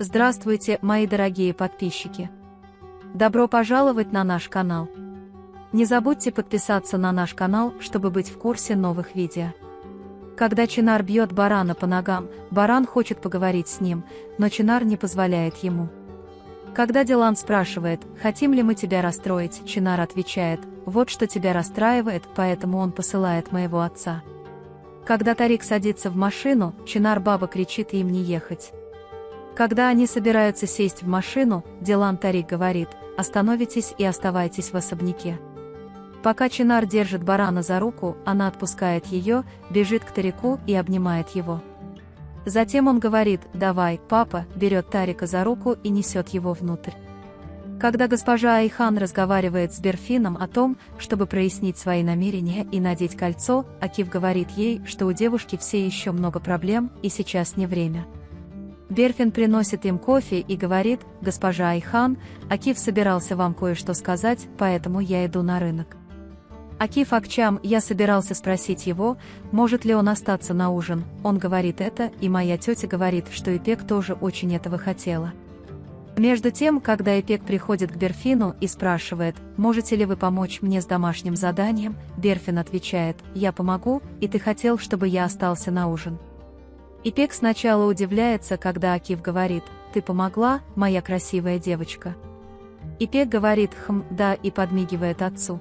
Здравствуйте, мои дорогие подписчики! Добро пожаловать на наш канал! Не забудьте подписаться на наш канал, чтобы быть в курсе новых видео. Когда Чинар бьет барана по ногам, баран хочет поговорить с ним, но Чинар не позволяет ему. Когда Дилан спрашивает, хотим ли мы тебя расстроить, Чинар отвечает, вот что тебя расстраивает, поэтому он посылает моего отца. Когда Тарик садится в машину, Чинар баба кричит им не ехать. Когда они собираются сесть в машину, Дилан Тарик говорит, остановитесь и оставайтесь в особняке. Пока Чинар держит барана за руку, она отпускает ее, бежит к Тарику и обнимает его. Затем он говорит, давай, папа, берет Тарика за руку и несет его внутрь. Когда госпожа Айхан разговаривает с Берфином о том, чтобы прояснить свои намерения и надеть кольцо, Акиф говорит ей, что у девушки все еще много проблем и сейчас не время. Берфин приносит им кофе и говорит, госпожа Айхан, Акиф собирался вам кое-что сказать, поэтому я иду на рынок. Акиф Акчам, я собирался спросить его, может ли он остаться на ужин, он говорит это, и моя тетя говорит, что Ипек тоже очень этого хотела. Между тем, когда Ипек приходит к Берфину и спрашивает, можете ли вы помочь мне с домашним заданием, Берфин отвечает, я помогу, и ты хотел, чтобы я остался на ужин. Ипек сначала удивляется, когда Акиф говорит, ты помогла, моя красивая девочка. Ипек говорит, да, и подмигивает отцу.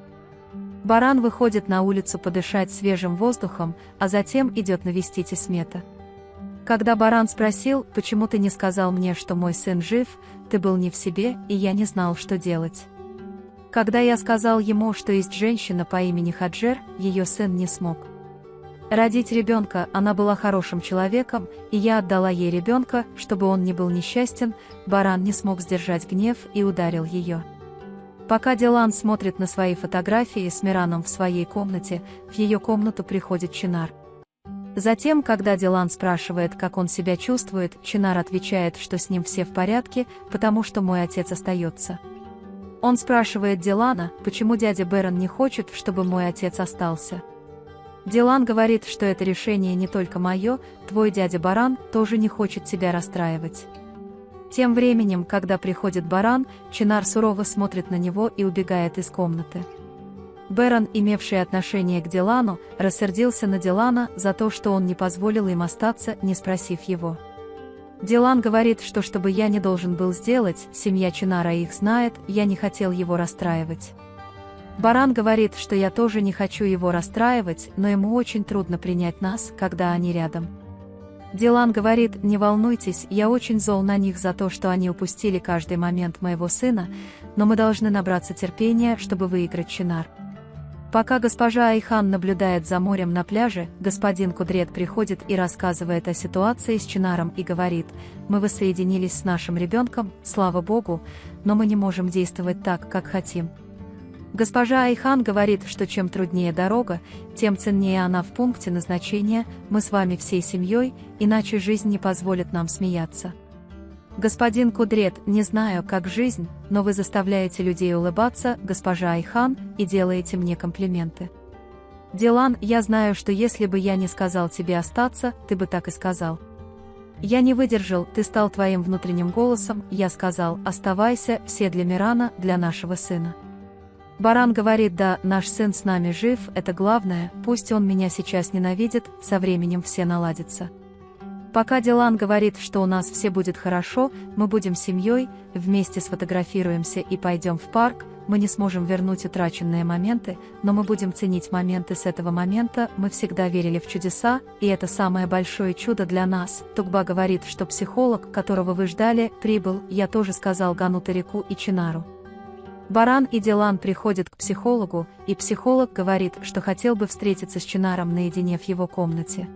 Баран выходит на улицу подышать свежим воздухом, а затем идет навестить Исмета. Когда Баран спросил, почему ты не сказал мне, что мой сын жив, ты был не в себе, и я не знал, что делать. Когда я сказал ему, что есть женщина по имени Хаджер, ее сын не смог родить ребенка, она была хорошим человеком, и я отдала ей ребенка, чтобы он не был несчастен, Баран не смог сдержать гнев и ударил ее. Пока Дилан смотрит на свои фотографии с Мираном в своей комнате, в ее комнату приходит Чинар. Затем, когда Дилан спрашивает, как он себя чувствует, Чинар отвечает, что с ним все в порядке, потому что мой отец остается. Он спрашивает Дилана, почему дядя Берон не хочет, чтобы мой отец остался. Дилан говорит, что это решение не только мое, твой дядя Баран тоже не хочет тебя расстраивать. Тем временем, когда приходит Баран, Чинар сурово смотрит на него и убегает из комнаты. Берон, имевший отношение к Дилану, рассердился на Дилана за то, что он не позволил им остаться, не спросив его. Дилан говорит, что чтобы я не должен был сделать, семья Чинара их знает, я не хотел его расстраивать. Баран говорит, что я тоже не хочу его расстраивать, но ему очень трудно принять нас, когда они рядом. Дилан говорит, не волнуйтесь, я очень зол на них за то, что они упустили каждый момент моего сына, но мы должны набраться терпения, чтобы выиграть Чинар. Пока госпожа Айхан наблюдает за морем на пляже, господин Кудрет приходит и рассказывает о ситуации с Чинаром и говорит, мы воссоединились с нашим ребенком, слава Богу, но мы не можем действовать так, как хотим. Госпожа Айхан говорит, что чем труднее дорога, тем ценнее она в пункте назначения, мы с вами всей семьей, иначе жизнь не позволит нам смеяться. Господин Кудрет, не знаю, как жизнь, но вы заставляете людей улыбаться, госпожа Айхан, и делаете мне комплименты. Дилан, я знаю, что если бы я не сказал тебе остаться, ты бы так и сказал. Я не выдержал, ты стал твоим внутренним голосом, я сказал, оставайся, все для Мирана, для нашего сына. Баран говорит, да, наш сын с нами жив, это главное, пусть он меня сейчас ненавидит, со временем все наладится. Пока Дилан говорит, что у нас все будет хорошо, мы будем семьей, вместе сфотографируемся и пойдем в парк, мы не сможем вернуть утраченные моменты, но мы будем ценить моменты с этого момента, мы всегда верили в чудеса, и это самое большое чудо для нас. Тугба говорит, что психолог, которого вы ждали, прибыл, я тоже сказал Гану Тарику и Чинару. Баран и Дилан приходят к психологу, и психолог говорит, что хотел бы встретиться с Чинаром наедине в его комнате.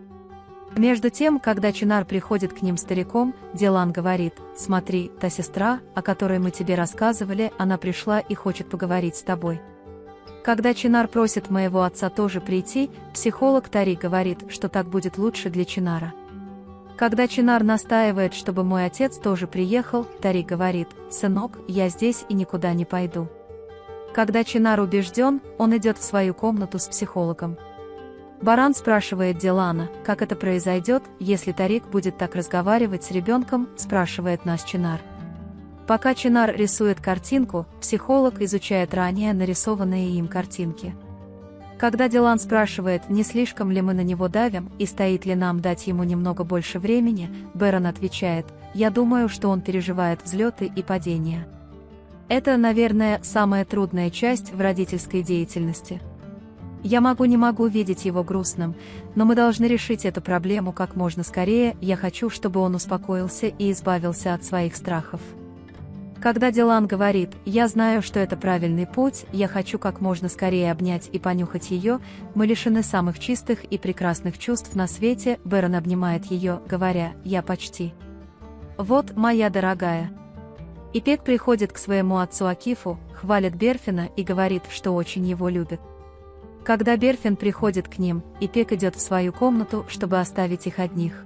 Между тем, когда Чинар приходит к ним стариком, Дилан говорит, смотри, та сестра, о которой мы тебе рассказывали, она пришла и хочет поговорить с тобой. Когда Чинар просит моего отца тоже прийти, психолог Тарик говорит, что так будет лучше для Чинара. Когда Чинар настаивает, чтобы мой отец тоже приехал, Тарик говорит, сынок, я здесь и никуда не пойду. Когда Чинар убежден, он идет в свою комнату с психологом. Баран спрашивает Дилана, как это произойдет, если Тарик будет так разговаривать с ребенком, спрашивает нас Чинар. Пока Чинар рисует картинку, психолог изучает ранее нарисованные им картинки. Когда Дилан спрашивает, не слишком ли мы на него давим и стоит ли нам дать ему немного больше времени, Бэрон отвечает: «Я думаю, что он переживает взлеты и падения». Это, наверное, самая трудная часть в родительской деятельности. Я не могу видеть его грустным, но мы должны решить эту проблему как можно скорее. Я хочу, чтобы он успокоился и избавился от своих страхов. Когда Дилан говорит: «Я знаю, что это правильный путь, я хочу как можно скорее обнять и понюхать ее», мы лишены самых чистых и прекрасных чувств на свете. Бэрон обнимает ее, говоря: «Я почти. Вот, моя дорогая». Ипек приходит к своему отцу Акифу, хвалит Берфина и говорит, что очень его любит. Когда Берфин приходит к ним, Ипек идет в свою комнату, чтобы оставить их одних.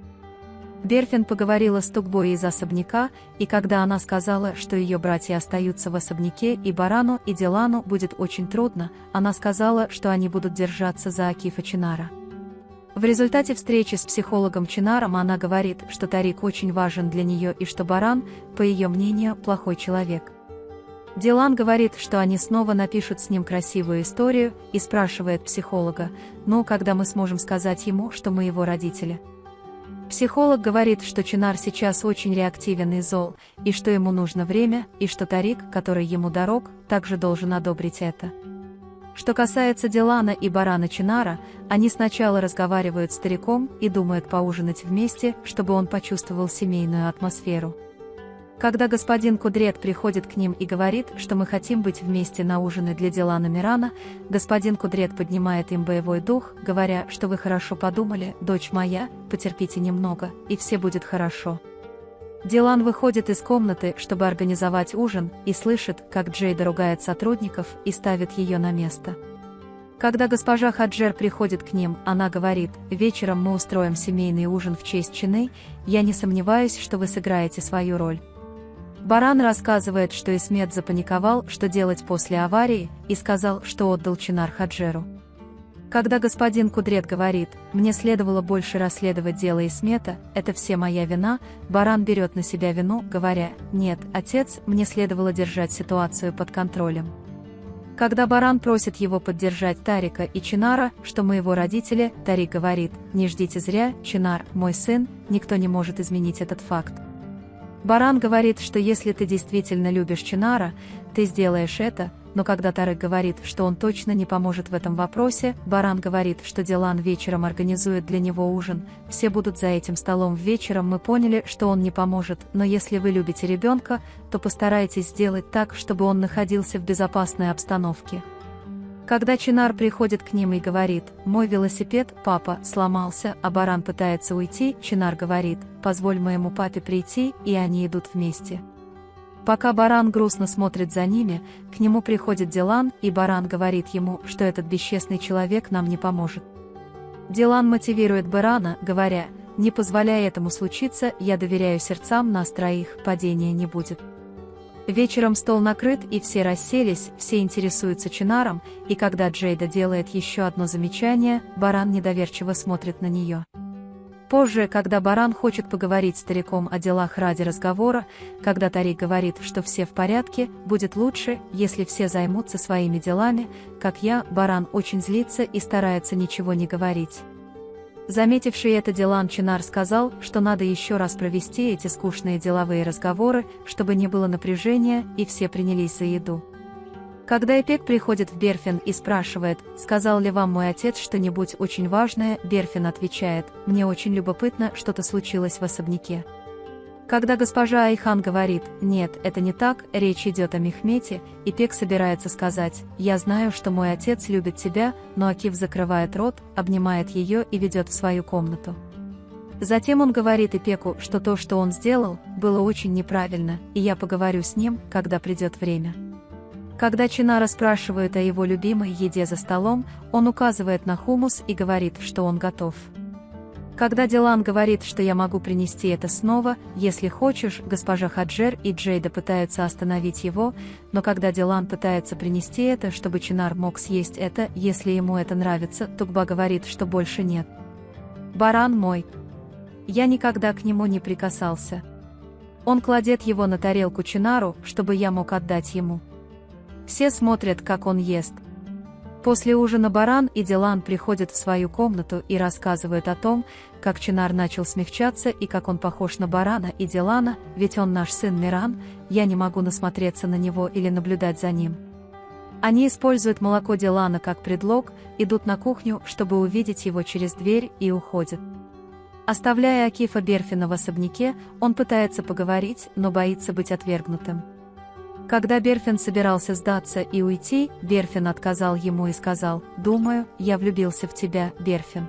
Берфин поговорила с Тугбой из особняка, и когда она сказала, что ее братья остаются в особняке и Барану и Дилану будет очень трудно, она сказала, что они будут держаться за Акифа Чинара. В результате встречи с психологом Чинаром она говорит, что Тарик очень важен для нее и что Баран, по ее мнению, плохой человек. Дилан говорит, что они снова напишут с ним красивую историю, и спрашивает психолога: «Ну, когда мы сможем сказать ему, что мы его родители?» Психолог говорит, что Чинар сейчас очень реактивен и зол, и что ему нужно время, и что Тарик, который ему дорог, также должен одобрить это. Что касается Дилана и Барана Чинара, они сначала разговаривают с стариком и думают поужинать вместе, чтобы он почувствовал семейную атмосферу. Когда господин Кудрет приходит к ним и говорит, что мы хотим быть вместе на ужины для Дилана Мирана, господин Кудрет поднимает им боевой дух, говоря, что вы хорошо подумали, дочь моя, потерпите немного, и все будет хорошо. Дилан выходит из комнаты, чтобы организовать ужин, и слышит, как Джейда ругает сотрудников и ставит ее на место. Когда госпожа Хаджер приходит к ним, она говорит: «Вечером мы устроим семейный ужин в честь Чины, я не сомневаюсь, что вы сыграете свою роль». Баран рассказывает, что Исмет запаниковал, что делать после аварии, и сказал, что отдал Чинар Хаджеру. Когда господин Кудрет говорит: «Мне следовало больше расследовать дело Исмета, это все моя вина», Баран берет на себя вину, говоря: «Нет, отец, мне следовало держать ситуацию под контролем». Когда Баран просит его поддержать Тарика и Чинара, что мы его родители, Тарик говорит: «Не ждите зря, Чинар, мой сын, никто не может изменить этот факт». Баран говорит, что если ты действительно любишь Чинара, ты сделаешь это, но когда Тарик говорит, что он точно не поможет в этом вопросе, Баран говорит, что Дилан вечером организует для него ужин, все будут за этим столом вечером. Мы поняли, что он не поможет, но если вы любите ребенка, то постарайтесь сделать так, чтобы он находился в безопасной обстановке. Когда Чинар приходит к ним и говорит: «Мой велосипед, папа, сломался», а Баран пытается уйти, Чинар говорит: «Позволь моему папе прийти», и они идут вместе. Пока Баран грустно смотрит за ними, к нему приходит Дилан, и Баран говорит ему, что этот бесчестный человек нам не поможет. Дилан мотивирует Барана, говоря: «Не позволяй этому случиться, я доверяю сердцам нас троих, падения не будет». Вечером стол накрыт и все расселись, все интересуются Чинаром, и когда Джейда делает еще одно замечание, Баран недоверчиво смотрит на нее. Позже, когда Баран хочет поговорить с стариком о делах ради разговора, когда Тарик говорит, что все в порядке, будет лучше, если все займутся своими делами, как я, Баран очень злится и старается ничего не говорить. Заметивший это Дилан Чинар сказал, что надо еще раз провести эти скучные деловые разговоры, чтобы не было напряжения, и все принялись за еду. Когда Ипек приходит в Берфин и спрашивает: «Сказал ли вам мой отец что-нибудь очень важное?», Берфин отвечает: «Мне очень любопытно, что-то случилось в особняке». Когда госпожа Айхан говорит: «Нет, это не так, речь идет о Мехмете», Ипек собирается сказать: «Я знаю, что мой отец любит тебя», но Акиф закрывает рот, обнимает ее и ведет в свою комнату. Затем он говорит Ипеку, что то, что он сделал, было очень неправильно, и я поговорю с ним, когда придет время. Когда Чинара спрашивают о его любимой еде за столом, он указывает на хумус и говорит, что он готов. Когда Дилан говорит, что я могу принести это снова, если хочешь, госпожа Хаджер и Джейда пытаются остановить его, но когда Дилан пытается принести это, чтобы Чинар мог съесть это, если ему это нравится, Тугба говорит, что больше нет. Баран мой. Я никогда к нему не прикасался. Он кладет его на тарелку Чинару, чтобы я мог отдать ему. Все смотрят, как он ест. После ужина Баран и Дилан приходят в свою комнату и рассказывают о том, как Чинар начал смягчаться и как он похож на Барана и Дилана, ведь он наш сын Миран, я не могу насмотреться на него или наблюдать за ним. Они используют молоко Дилана как предлог, идут на кухню, чтобы увидеть его через дверь, и уходят. Оставляя Акифа Берфина в особняке, он пытается поговорить, но боится быть отвергнутым. Когда Берфин собирался сдаться и уйти, Берфин отказал ему и сказал: «Думаю, я влюбился в тебя, Берфин».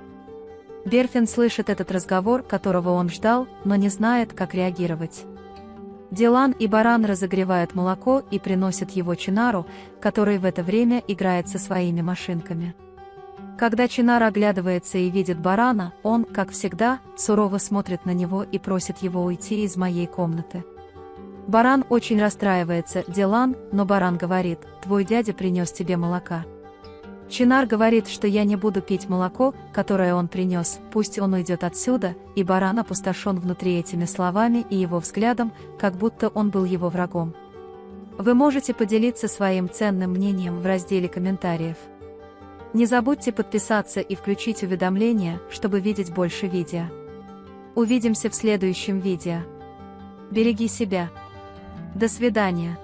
Берфин слышит этот разговор, которого он ждал, но не знает, как реагировать. Дилан и Баран разогревают молоко и приносят его Чинару, который в это время играет со своими машинками. Когда Чинар оглядывается и видит Барана, он, как всегда, сурово смотрит на него и просит его уйти из моей комнаты. Баран очень расстраивается, Дилан, но Баран говорит: «Твой дядя принес тебе молока». Чинар говорит, что я не буду пить молоко, которое он принес, пусть он уйдет отсюда, и Баран опустошен внутри этими словами и его взглядом, как будто он был его врагом. Вы можете поделиться своим ценным мнением в разделе комментариев. Не забудьте подписаться и включить уведомления, чтобы видеть больше видео. Увидимся в следующем видео. Береги себя. До свидания.